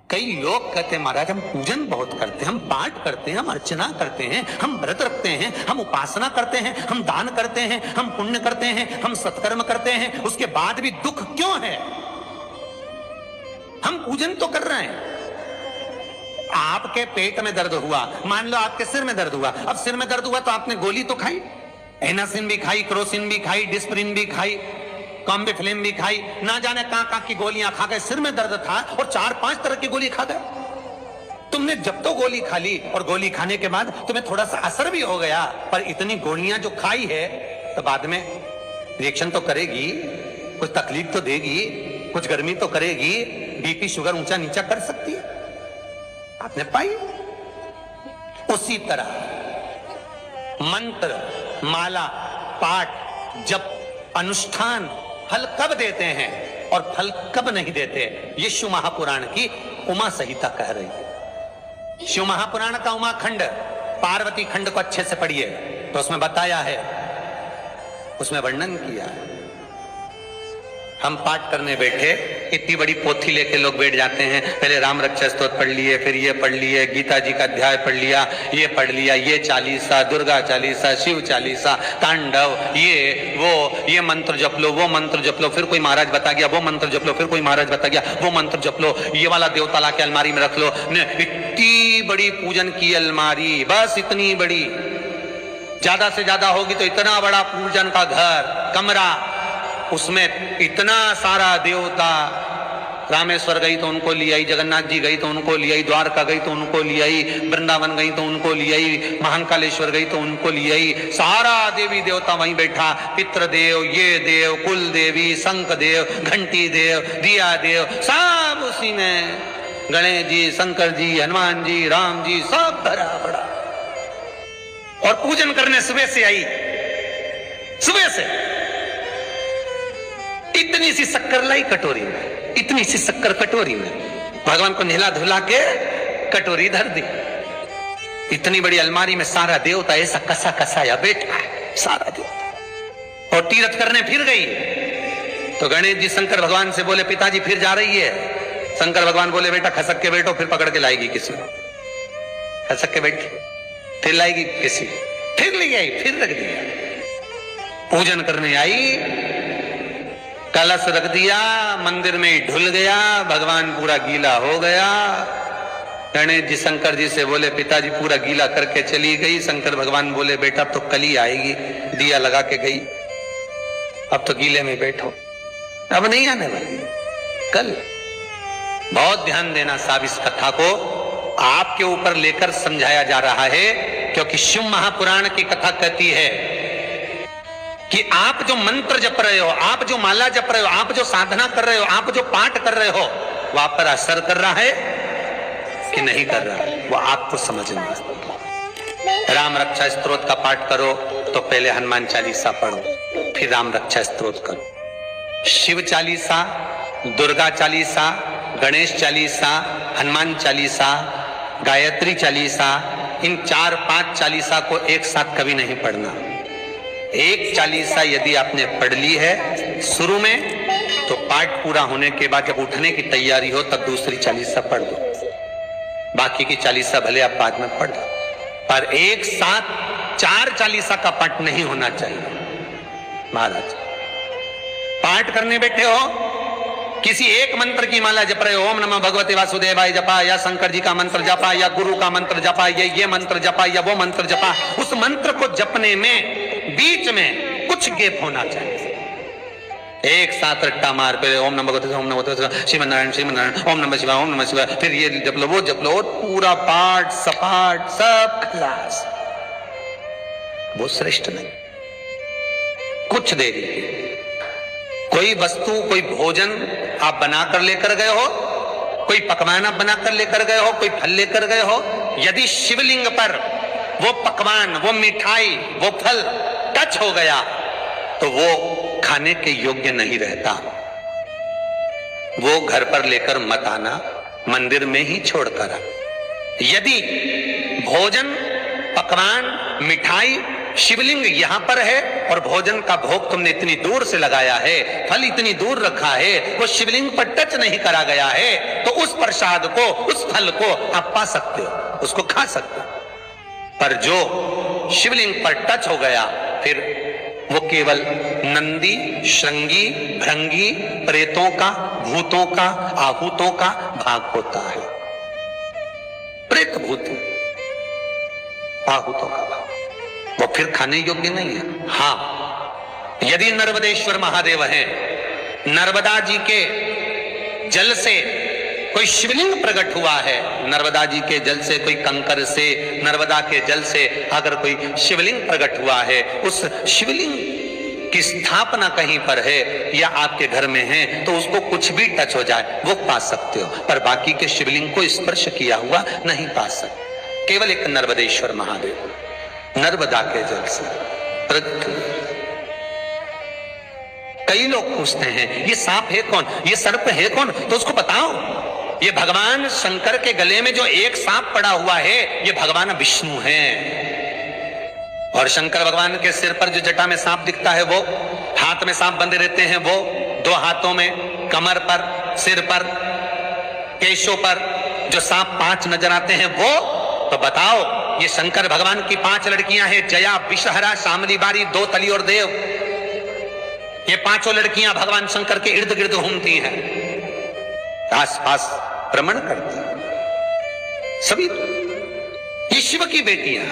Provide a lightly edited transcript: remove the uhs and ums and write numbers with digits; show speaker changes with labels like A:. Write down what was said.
A: कई लोग कहते हैं महाराज हम पूजन बहुत करते हैं, हम पाठ करते हैं, हम अर्चना करते हैं, हम व्रत रखते हैं, हम उपासना करते हैं, हम दान करते हैं, हम पुण्य करते हैं, हम सत्कर्म करते हैं, उसके बाद भी दुख क्यों है? हम पूजन तो कर रहे हैं। आपके पेट में दर्द हुआ, मान लो आपके सिर में दर्द हुआ, अब सिर में दर्द हुआ तो आपने गोली तो खाई, एनासिन भी खाई, क्रोसिन भी खाई, डिस्प्रिन भी खाई, कॉम्बिफ्लिन भी खाई, ना जाने कहां की गोलियां खा गए। सिर में दर्द था और 4-5 तरह की गोली खा गए। तुमने जब तो गोली खा ली और गोली खाने के बाद तुम्हें थोड़ा सा असर भी हो गया, पर इतनी गोलियां जो खाई है तो बाद में रिएक्शन तो करेगी, कुछ तकलीफ तो देगी, कुछ गर्मी तो करेगी, बीपी शुगर ऊंचा नीचा कर सकती है, आपने पाई। उसी तरह मंत्र, माला, पाठ, जप, अनुष्ठान फल कब देते हैं और फल कब नहीं देते, ये शिव महापुराण की उमा संहिता कह रही है। शिव महापुराण का उमा खंड, पार्वती खंड को अच्छे से पढ़िए तो उसमें बताया है, उसमें वर्णन किया है। हम पाठ करने बैठे, इतनी बड़ी पोथी लेके लोग बैठ जाते हैं, पहले राम रक्षा स्तोत्र पढ़ लिए, फिर ये पढ़ लिए, गीता जी का अध्याय पढ़ लिया, ये पढ़ लिया, ये चालीसा, दुर्गा चालीसा, शिव चालीसा, तांडव, ये वो, ये मंत्र जप लो, वो मंत्र जप लो, फिर कोई महाराज बता गया वो मंत्र जप लो, फिर कोई महाराज बता गया वो मंत्र जप लो, ये वाला देवता ला के अलमारी में रख लो। इतनी बड़ी पूजन की अलमारी, बस इतनी बड़ी, ज्यादा से ज्यादा होगी तो इतना बड़ा पूजन का घर, कमरा, उसमें इतना सारा देवता। रामेश्वर गई तो उनको ले आई, जगन्नाथ जी गई तो उनको ले आई, द्वारका गई तो उनको ले आई, वृंदावन गई तो उनको ले आई, महाकालेश्वर गई तो उनको ले आई, सारा देवी देवता वहीं बैठा, पितृदेव, ये देव, कुल देवी, शंख देव, घंटी देव, दिया देव, सब उसी में, गणेश जी, शंकर जी, हनुमान जी, राम जी, सब भरा पड़ा। और पूजन करने सुबह से आई, सुबह से इतनी सी शक्कर लाई कटोरी में, इतनी सी शक्कर कटोरी में, भगवान को नहला धुला के कटोरी धर दी। इतनी बड़ी अलमारी में सारा देवता ऐसा कसा कसाया बैठा है, सारा देवता। और तीर्थ करने फिर गई तो गणेश जी शंकर भगवान से बोले पिताजी फिर जा रही है। शंकर भगवान बोले बेटा खसक के बैठो, फिर पकड़ के लाएगी किसी को, खसक के बैठ, फिर लाएगी किसी, फिर ले आई, फिर रख दिया। पूजन करने आई, कलश रख दिया, मंदिर में ढुल गया, भगवान पूरा गीला हो गया। गणेश जी शंकर जी से बोले पिताजी पूरा गीला करके चली गई। शंकर भगवान बोले बेटा अब तो कल ही आएगी, दिया लगा के गई, अब तो गीले में बैठो, अब नहीं आने वाली, कल। बहुत ध्यान देना साहब, इस कथा को आपके ऊपर लेकर समझाया जा रहा है, क्योंकि शिव महापुराण की कथा कहती है कि आप जो मंत्र जप रहे हो, आप जो माला जप रहे हो, आप जो साधना कर रहे हो, आप जो पाठ कर रहे हो, वो आप पर असर कर रहा है कि नहीं कर रहा है, वो आपको समझना है। राम रक्षा स्तोत्र का पाठ करो तो पहले हनुमान चालीसा पढ़ो, फिर राम रक्षा स्तोत्र करो। शिव चालीसा, दुर्गा चालीसा, गणेश चालीसा, हनुमान चालीसा, गायत्री चालीसा, इन 4-5 चालीसा को एक साथ कभी नहीं पढ़ना। एक चालीसा यदि आपने पढ़ ली है शुरू में, तो पाठ पूरा होने के बाद जब उठने की तैयारी हो तब दूसरी चालीसा पढ़ दो, बाकी की चालीसा भले आप बाद में पढ़ दो, पर एक साथ 4 चालीसा का पाठ नहीं होना चाहिए। महाराज पाठ करने बैठे हो, किसी एक मंत्र की माला जप रहे हो, ओम नमः भगवते वासुदेवाय जपा, या शंकर जी का मंत्र जपा, या गुरु का मंत्र जपा, या ये मंत्र जपा, या वो मंत्र जपा, उस मंत्र को जपने में बीच में कुछ गैप होना चाहिए। एक साथ रट्टा मार पे ओम नमः भगवते, ओम नमः भगवते, श्रीमन्नारायण श्रीमन्नारायण, ओम नमः शिवाय, ओम नमः शिवाय, फिर ये जप लो, वो जप लो, और पूरा पाठ सपाट सब खलास, वो श्रेष्ठ नहीं। कुछ देरी कोई वस्तु, कोई भोजन आप बनाकर लेकर गए हो, कोई पकवान आप बनाकर लेकर गए हो, कोई फल लेकर गए हो, यदि शिवलिंग पर वो पकवान, वो मिठाई, वो फल टच हो गया तो वो खाने के योग्य नहीं रहता। वो घर पर लेकर मत आना, मंदिर में ही छोड़कर आ। यदि भोजन, पकवान, मिठाई, शिवलिंग यहां पर है और भोजन का भोग तुमने इतनी दूर से लगाया है, फल इतनी दूर रखा है, वो शिवलिंग पर टच नहीं करा गया है, तो उस प्रसाद को, उस फल को आप पा सकते हो, उसको खा सकते हो। पर जो शिवलिंग पर टच हो गया फिर वो केवल नंदी, श्रृंगी, भृंगी, प्रेतों का, भूतों का, आहूतों का भाग होता है। प्रेत भूत आहूतों का भाग, वो फिर खाने योग्य नहीं है। हां, यदि नर्मदेश्वर महादेव हैं, नर्मदा जी के जल से कोई शिवलिंग प्रकट हुआ है, नर्मदा जी के जल से, कोई कंकर से, नर्मदा के जल से अगर कोई शिवलिंग प्रकट हुआ है, उस शिवलिंग की स्थापना कहीं पर है या आपके घर में है, तो उसको कुछ भी टच हो जाए वो पा सकते हो, पर बाकी के शिवलिंग को स्पर्श किया हुआ नहीं पा सकते। केवल एक नर्मदेश्वर महादेव नर्मदा के जल से प्रकट हुए। कई लोग पूछते हैं ये सांप है कौन, ये सर्प है कौन, तो उसको बताओ ये भगवान शंकर के गले में जो एक सांप पड़ा हुआ है ये भगवान विष्णु हैं। और शंकर भगवान के सिर पर जो जटा में सांप दिखता है वो, हाथ में सांप बंधे रहते हैं वो, दो हाथों में, कमर पर, सिर पर, केशों पर जो सांप 5 नजर आते हैं वो, तो बताओ ये शंकर भगवान की 5 लड़कियां हैं, जया, विषहरा, शामली बारी, दो तली और देव। ये 5 लड़कियां भगवान शंकर के इर्द गिर्द घूमती हैं, आसपास भ्रमण करती हैं, सभी ये शिव की बेटियां।